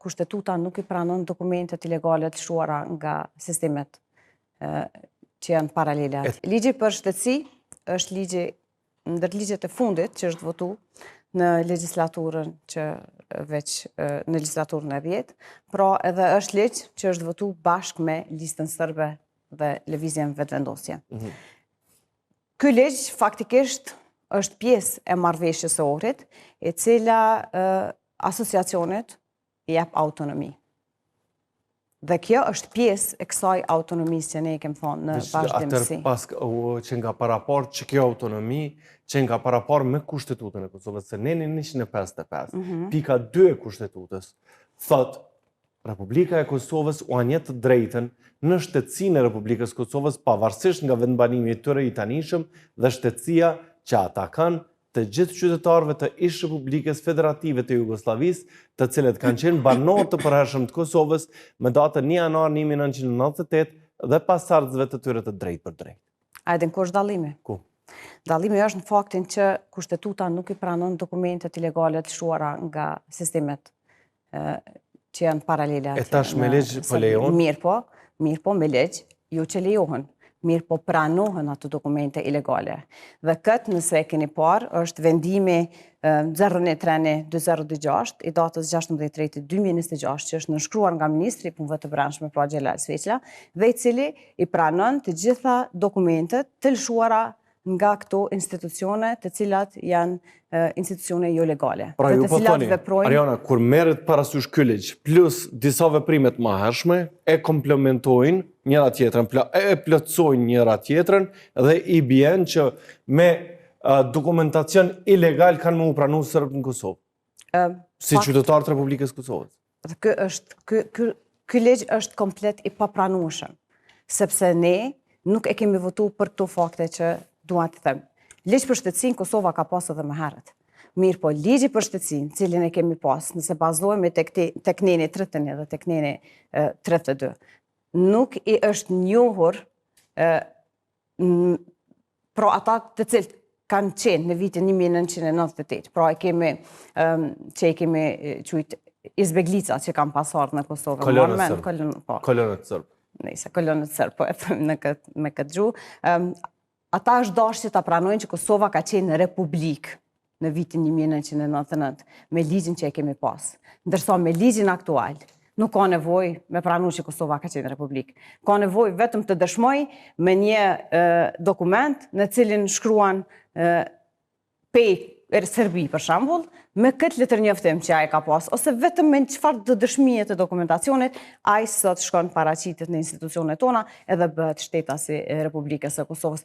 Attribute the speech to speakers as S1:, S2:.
S1: kushtetuta nuk i pranon dokumentet ilegale të shuara nga sistemet që janë paralele. Ligji për shtetësi është ligji ndër ligjet e fundit që është votu në legislaturën që veç në legislaturën e 10, pra edhe është ligj që është votu bashkë me listën sërbe dhe lëvizjen vetëvendosje. Ky ligj faktikisht është pjesë e marrëveshjes së Ohrit, e cila asociacionet i jep autonomi. Dhe kjo është pjesë e kësaj autonomisë që ne kemi thonë në vazhdimsi.
S2: Atër pas që nga paraport që kjo autonomi, që nga paraport me kushtetutën e Kosovës, se ne në 155, pika 2 e kushtetutës, thot, Republika e Kosovës u anjet të drejten në shtetësinë e Republikës Kosovës pavarësisht nga vendbanimi i tyre i tanishëm dhe shtetësia që ata kanë të gjithë qytetarëve të ish Republikës Federative të Jugosllavisë, të cilët kanë qenë banorë të përhershëm të Kosovës me datën 1 janar 1998 dhe pasardhësve të tyre të drejtë për drejtë.
S1: A edhin ku është dallimi?
S2: Ku?
S1: Dallimi është në faktin që kushtetuta nuk i pranon dokumentet ilegale të shuara nga sistemet që janë paralele.
S2: E tash me ligj po lejon?
S1: Mirë po me ligj, jo që lejohen. Mirë po pranohen ato dokumente ilegale. Dhe këtë nëse e keni parë, është vendimi 013-2026 i datës 16/3/2026 që është nënshkruar nga Ministri i Punëve të Brendshme pra Xhelal Sveqlla dhe i cili i pranon të gjitha dokumentet të lëshuara nga këto institucione të cilat janë institucione jo legale.
S2: Pra ju po thoni, Ariana, kur merret parasysh ky ligj plus disa veprime të mëhershme e komplementojnë njëra tjetrën, e plotësojnë njëra tjetrën dhe i bjen që me dokumentacion ilegal kanë më u pranu Serbët në Kosovë. Si qytetarë të Republikës Kosovës.
S1: Ky ligj është komplet i papranueshëm, sepse ne nuk e kemi votu për këto fakte që dua të them. Ligj për shtetësinë Kosova ka pas edhe më herët. Mirë po, ligji për shtetësinë, cilin e kemi pas, nëse bazohemi tek neni 31 dhe tek neni 32, nuk i është njohur pra ata të cilët kanë qenë në vitin 1998, pra që i kemi qujt Izbeglica që kanë pasur në Kosovë.
S2: Kolonët sërbë.
S1: Nëse kolonët sërbë, po e them me këtë gjuhë. Ata është dashur që ta pranojnë që Kosova ka qenë republikë në vitin 1999 me ligjin që e kemi pas. Ndërsa me ligjin aktual nuk ka nevojë me pranu që Kosova ka qenë republikë. Ka nevojë vetëm të dëshmoj me një dokument në cilin shkruan pej Serbi për shembull, me këtë letërnjoftim që ai ka pas, ose vetëm me çfarë të dëshmie të dokumentacionit, ai sot shkon paraqitet në institucionet tona edhe bëhet shtetasi e Republikës së Kosovës.